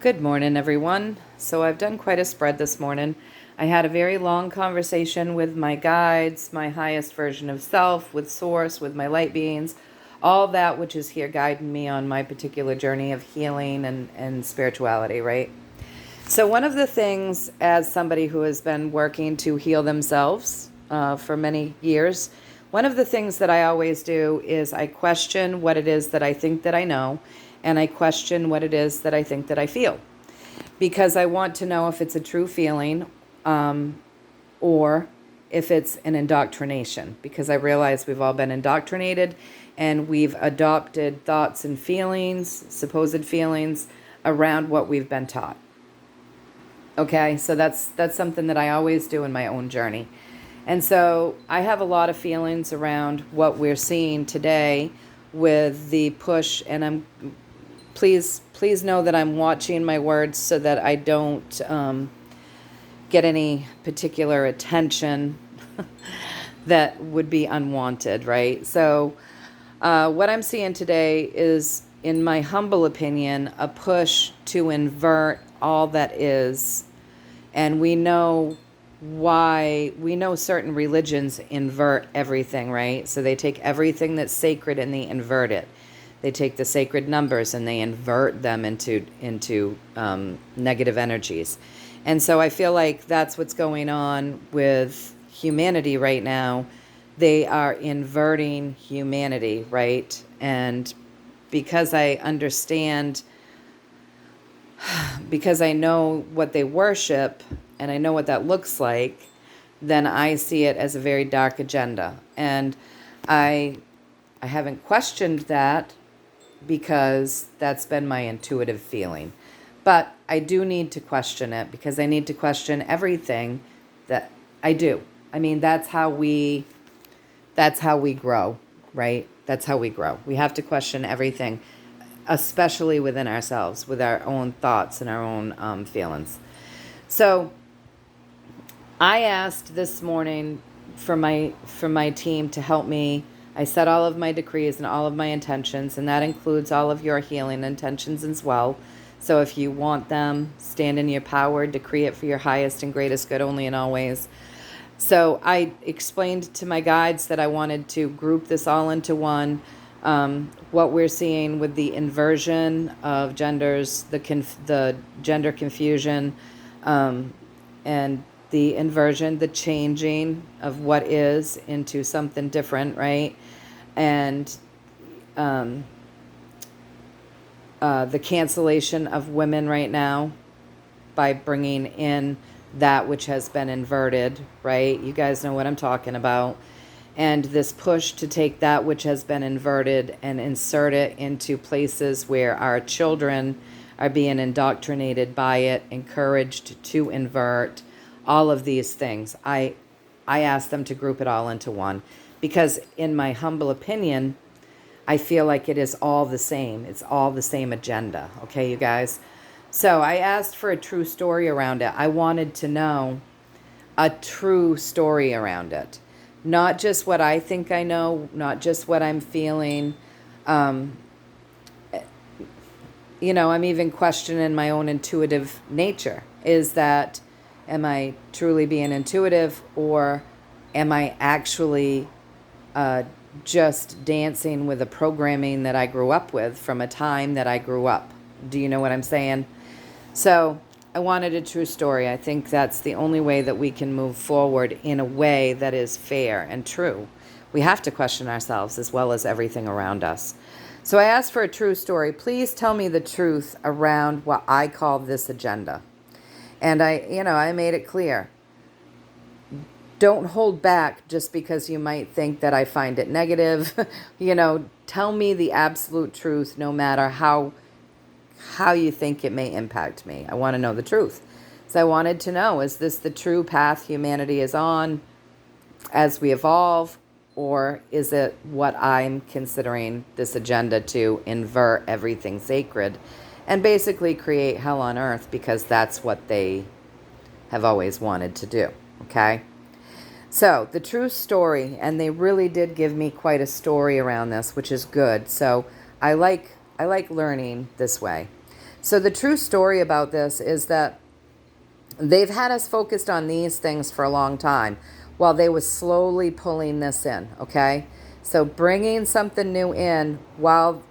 Good morning, everyone. So I've done quite a spread this morning. I had a very long conversation with my guides, my highest version of self, with Source, with my light beings, all that which is here guiding me on my particular journey of healing and spirituality, right? So one of the things, as somebody who has been working to heal themselves for many years, one of the things that I always do is I question what it is that I think that I know, and I question what it is that I think that I feel. Because I want to know if it's a true feeling or if it's an indoctrination. Because I realize we've all been indoctrinated and we've adopted thoughts and feelings, supposed feelings, around what we've been taught. Okay, so that's something that I always do in my own journey. And so I have a lot of feelings around what we're seeing today with the push, and please know that I'm watching my words so that I don't get any particular attention that would be unwanted, right? So what I'm seeing today is, in my humble opinion, a push to invert all that is. And we know why. We know certain religions invert everything, right? So they take everything that's sacred and they invert it. They take the sacred numbers and they invert them into negative energies. And so I feel like that's what's going on with humanity right now. They are inverting humanity, right? And because I understand, because I know what they worship and I know what that looks like, then I see it as a very dark agenda. And I haven't questioned that, because that's been my intuitive feeling. But I do need to question it, because I need to question everything that I do. I mean, that's how we grow, right? That's how we grow. We have to question everything, especially within ourselves, with our own thoughts and our own feelings. So I asked this morning for my team to help me. I set all of my decrees and all of my intentions, and that includes all of your healing intentions as well. So if you want them, stand in your power, decree it for your highest and greatest good only and always. So I explained to my guides that I wanted to group this all into one. What we're seeing with the inversion of genders, the gender confusion, and the inversion, the changing of what is into something different, right? And the cancellation of women right now by bringing in that which has been inverted, right? You guys know what I'm talking about. And this push to take that which has been inverted and insert it into places where our children are being indoctrinated by it, encouraged to invert, all of these things. I asked them to group it all into one, because in my humble opinion, I feel like it is all the same. It's all the same agenda. Okay, you guys? So I asked for a true story around it. I wanted to know a true story around it. Not just what I think I know, not just what I'm feeling. I'm even questioning my own intuitive nature. Am I truly being intuitive, or am I actually just dancing with the programming that I grew up with from a time that I grew up? Do you know what I'm saying? So I wanted a true story. I think that's the only way that we can move forward in a way that is fair and true. We have to question ourselves as well as everything around us. So I asked for a true story. Please tell me the truth around what I call this agenda. And I made it clear. Don't hold back just because you might think that I find it negative. Tell me the absolute truth, no matter how you think it may impact me. I want to know the truth. So I wanted to know, is this the true path humanity is on as we evolve, or is it what I'm considering this agenda to invert everything sacred and basically create hell on earth, because that's what they have always wanted to do, okay? So the true story, and they really did give me quite a story around this, which is good. So I like learning this way. So the true story about this is that they've had us focused on these things for a long time while they were slowly pulling this in, okay? So bringing something new in while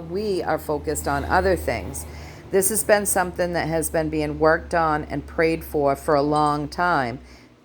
we are focused on other things. This has been something that has been being worked on and prayed for a long time,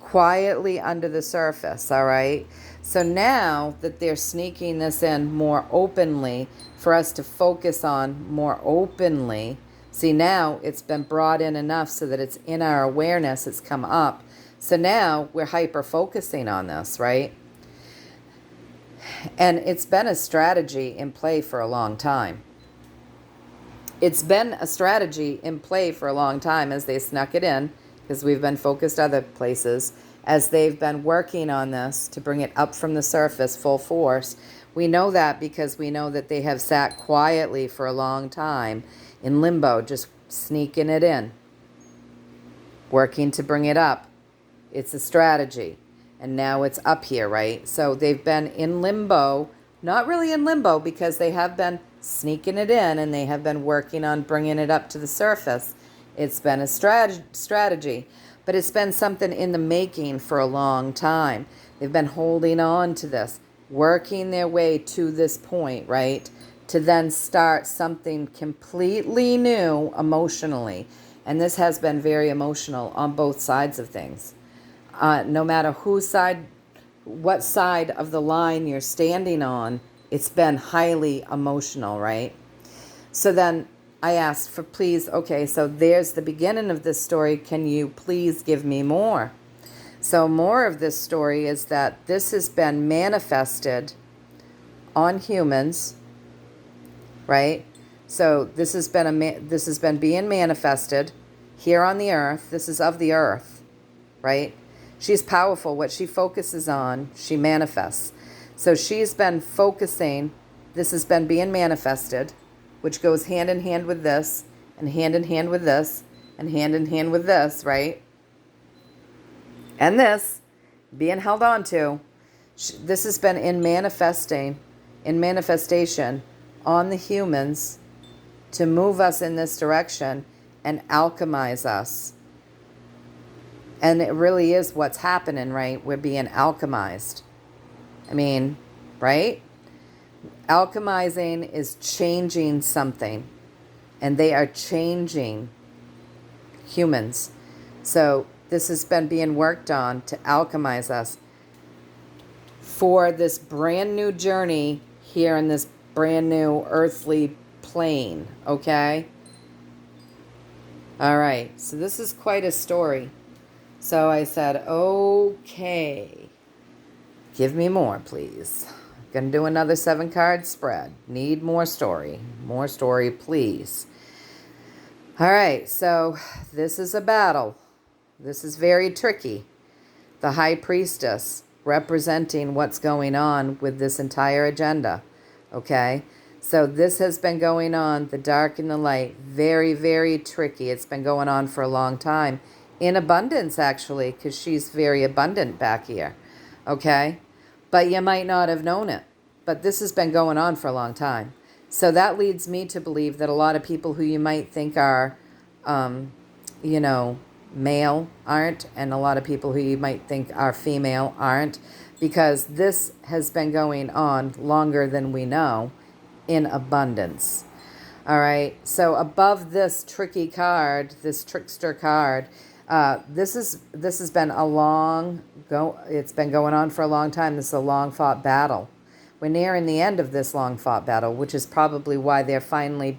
quietly under the surface, all right? So now that they're sneaking this in more openly for us to focus on more openly, see, now it's been brought in enough so that it's in our awareness, it's come up. So now we're hyper-focusing on this, right? And it's been a strategy in play for a long time. It's been a strategy in play for a long time as they snuck it in, because we've been focused other places, as they've been working on this to bring it up from the surface full force. We know that because we know that they have sat quietly for a long time in limbo, just sneaking it in, working to bring it up. It's a strategy. And now it's up here, right? So they've been in limbo, not really in limbo, because they have been sneaking it in and they have been working on bringing it up to the surface. It's been a strategy, but it's been something in the making for a long time. They've been holding on to this, working their way to this point, right? To then start something completely new emotionally. And this has been very emotional on both sides of things. No matter what side of the line you're standing on, it's been highly emotional, right? So then I asked for, please, okay, so there's the beginning of this story. Can you please give me more? So more of this story is that this has been manifested on humans, right? So this has been being manifested here on the earth. This is of the earth, right? She's powerful. What she focuses on, she manifests. So she's been focusing, this has been being manifested, which goes hand in hand with this, and hand in hand with this, and hand in hand with this, right? And this, being held on to. This has been in manifestation on the humans to move us in this direction and alchemize us. And it really is what's happening, right? We're being alchemized. I mean, right? Alchemizing is changing something. And they are changing humans. So this has been being worked on to alchemize us for this brand new journey here in this brand new earthly plane, okay? All right, so this is quite a story. So I said, okay, give me more, please. Gonna do another 7-card spread. Need more story. More story, please. All right, so this is a battle. This is very tricky. The High Priestess representing what's going on with this entire agenda, okay? So this has been going on, the dark and the light, very, very tricky. It's been going on for a long time. In abundance, actually, because she's very abundant back here, okay? But you might not have known it. But this has been going on for a long time. So that leads me to believe that a lot of people who you might think are, male aren't, and a lot of people who you might think are female aren't, because this has been going on longer than we know in abundance. All right, so above this tricky card, this trickster card, this has been it's been going on for a long time. This is a long fought battle. We're nearing the end of this long fought battle, which is probably why they're finally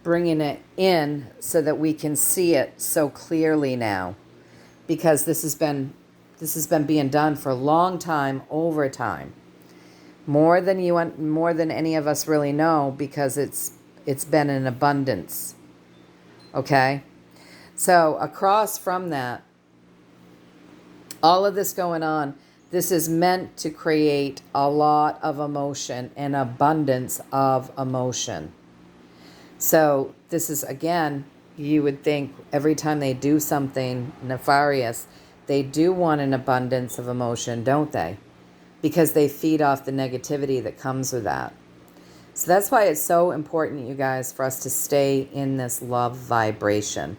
bringing it in so that we can see it so clearly now, because this has been being done for a long time, over time, more than any of us really know, because it's been in abundance. Okay, so across from that, all of this going on, this is meant to create a lot of emotion, an abundance of emotion. So this is, again, you would think every time they do something nefarious, they do want an abundance of emotion, don't they? Because they feed off the negativity that comes with that. So that's why it's so important, you guys, for us to stay in this love vibration.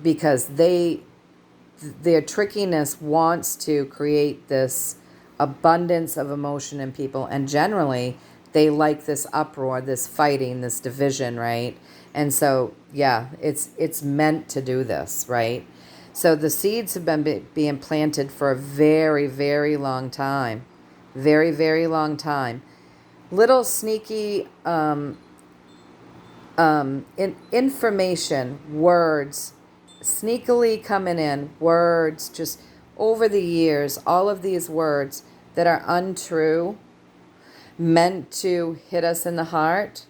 Because their trickiness wants to create this abundance of emotion in people, and generally they like this uproar, this fighting, this division, right? And so yeah, it's meant to do this, right? So the seeds have been being planted for a very, very long time. Very, very long time. Little sneaky information, words, sneakily coming in, words, just over the years, all of these words that are untrue, meant to hit us in the heart,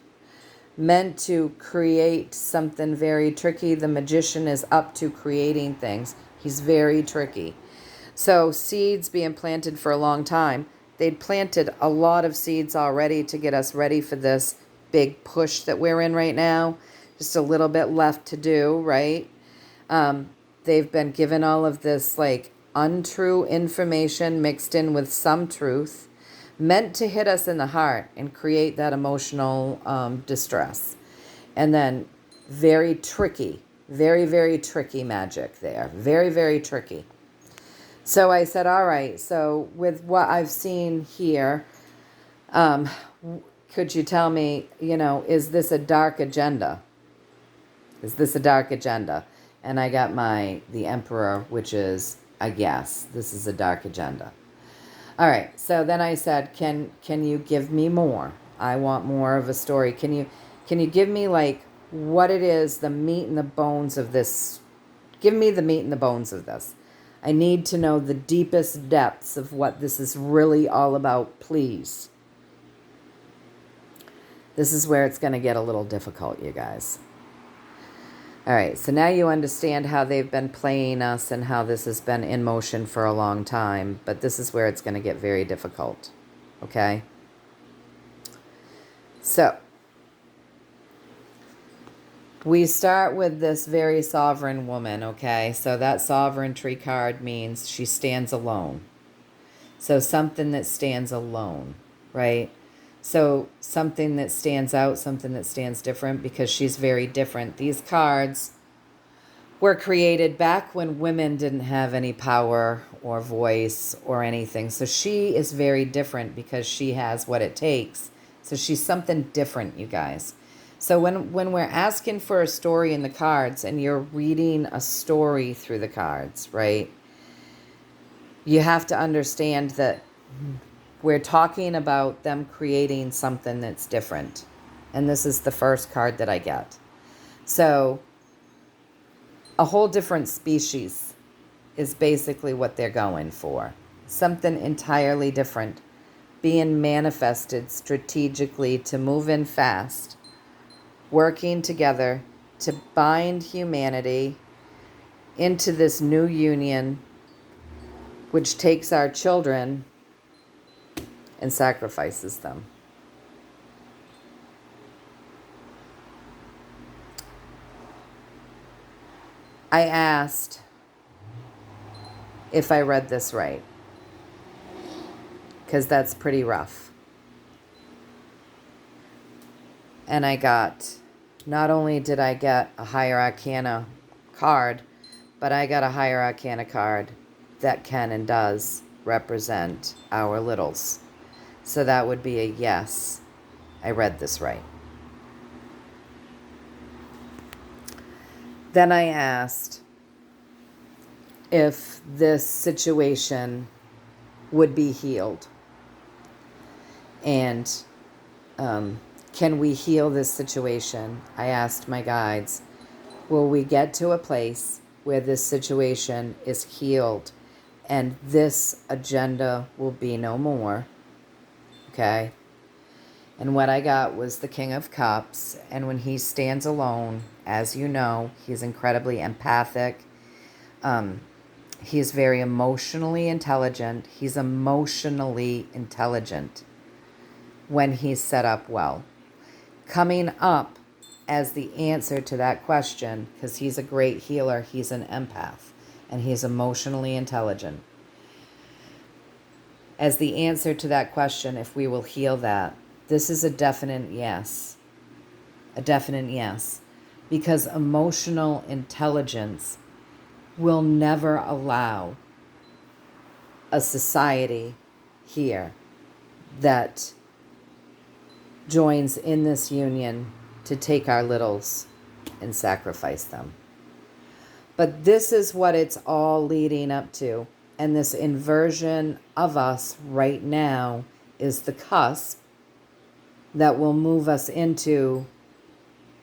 meant to create something very tricky. The magician is up to creating things. He's very tricky. So seeds being planted for a long time. They'd planted a lot of seeds already to get us ready for this big push that we're in right now. Just a little bit left to do, right? They've been given all of this like untrue information mixed in with some truth, meant to hit us in the heart and create that emotional distress. And then very tricky, very, very tricky magic there. Very, very tricky. So I said, all right, so with what I've seen here, could you tell me, is this a dark agenda? Is this a dark agenda? And I got the Emperor, which is a yes, this is a dark agenda. All right, so then I said, can you give me more? I want more of a story. Can you give me like what it is, the meat and the bones of this? Give me the meat and the bones of this. I need to know the deepest depths of what this is really all about, please. This is where it's going to get a little difficult, you guys. All right, so now you understand how they've been playing us and how this has been in motion for a long time, but this is where it's going to get very difficult, okay? So, we start with this very sovereign woman, okay? So that sovereignty card means she stands alone. So something that stands alone, right? So something that stands out, something that stands different, because she's very different. These cards were created back when women didn't have any power or voice or anything. So she is very different because she has what it takes. So she's something different, you guys. So when we're asking for a story in the cards and you're reading a story through the cards, right? You have to understand that we're talking about them creating something that's different. And this is the first card that I get. So a whole different species is basically what they're going for. Something entirely different being manifested strategically to move in fast, working together to bind humanity into this new union, which takes our children and sacrifices them. I asked if I read this right, because that's pretty rough. And I got, not only did I get a Higher Arcana card, but I got a Higher Arcana card that can and does represent our littles. So that would be a yes, I read this right. Then I asked if this situation would be healed. And can we heal this situation? I asked my guides, will we get to a place where this situation is healed and this agenda will be no more? Okay. And what I got was the King of Cups. And when he stands alone, as you know, he's incredibly empathic. He's very emotionally intelligent. He's emotionally intelligent when he's set up well. Coming up as the answer to that question, because he's a great healer, he's an empath, and he's emotionally intelligent. As the answer to that question, if we will heal that, This is a definite yes. A definite yes. Because emotional intelligence will never allow a society here that joins in this union to take our littles and sacrifice them. But this is what it's all leading up to. And this inversion of us right now is the cusp that will move us into,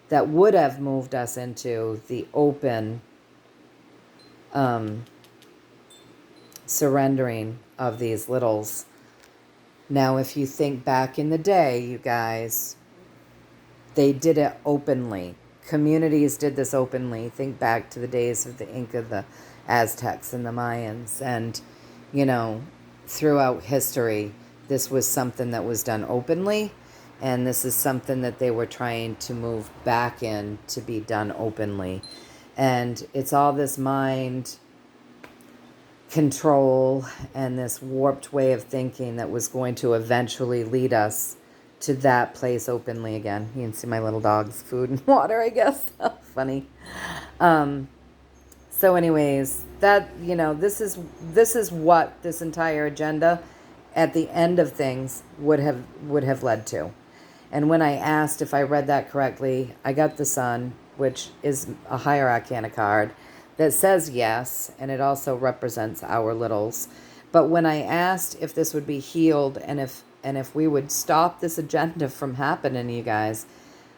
that would have moved us into the open surrendering of these littles. Now, if you think back in the day, you guys, they did it openly. Communities did this openly. Think back to the days of the Inca, the Aztecs, and the Mayans. And, you know, throughout history, this was something that was done openly. And this is something that they were trying to move back in to be done openly. And it's all this mind control and this warped way of thinking that was going to eventually lead us to that place openly again. You can see my little dog's food and water, I guess. Funny. So anyways, that, you know, this is what this entire agenda at the end of things would have led to. And when I asked if I read that correctly, I got the Sun, which is a higher arcana card that says yes, and it also represents our littles. But when I asked if this would be healed and if we would stop this agenda from happening, you guys,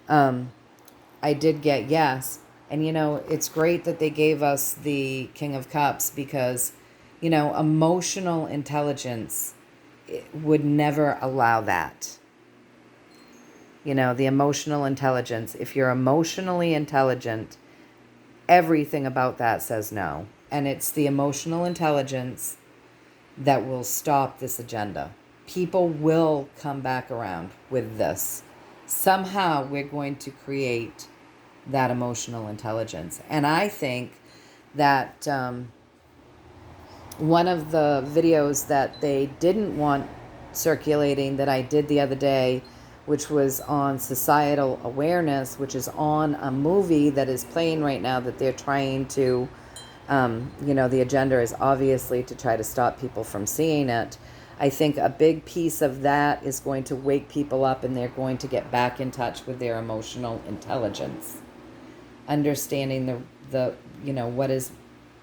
I did get yes. And, you know, it's great that they gave us the King of Cups because, you know, emotional intelligence would never allow that. You know, the emotional intelligence. If you're emotionally intelligent, everything about that says no. And it's the emotional intelligence that will stop this agenda. People will come back around with this. Somehow we're going to create that emotional intelligence. And I think that one of the videos that they didn't want circulating that I did the other day, which was on societal awareness, which is on a movie that is playing right now that they're trying to, you know, the agenda is obviously to try to stop people from seeing it. I think a big piece of that is going to wake people up and they're going to get back in touch with their emotional intelligence. Understanding the you know, what is,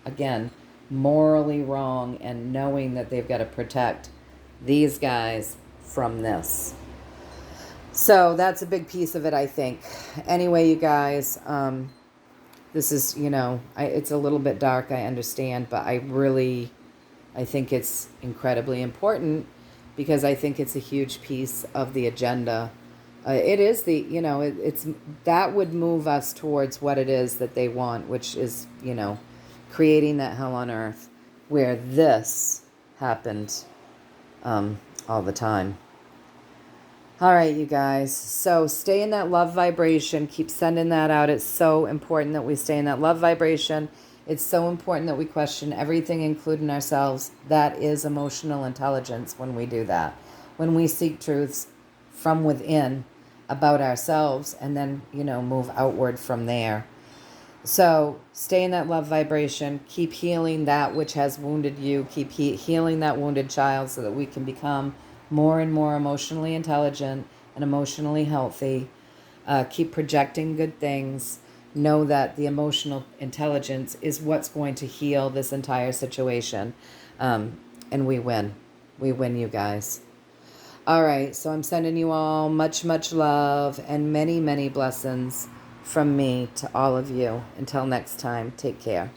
again, morally wrong and knowing that they've got to protect these guys from this. So that's a big piece of it, I think. Anyway, you guys, this is, you know, it's a little bit dark, I understand, but I think it's incredibly important because I think it's a huge piece of the agenda. It is the, you know, it's that would move us towards what it is that they want, which is, you know, creating that hell on earth where this happened all the time. All right, you guys. So stay in that love vibration. Keep sending that out. It's so important that we stay in that love vibration. It's so important that we question everything, including ourselves. That is emotional intelligence when we do that. When we seek truths from within about ourselves and then, you know, move outward from there. So stay in that love vibration. Keep healing that which has wounded you. Keep healing that wounded child so that we can become more and more emotionally intelligent and emotionally healthy. Keep projecting good things. Know that the emotional intelligence is what's going to heal this entire situation. And we win. We win, you guys. All right, so I'm sending you all much, much love and many, many blessings from me to all of you. Until next time, take care.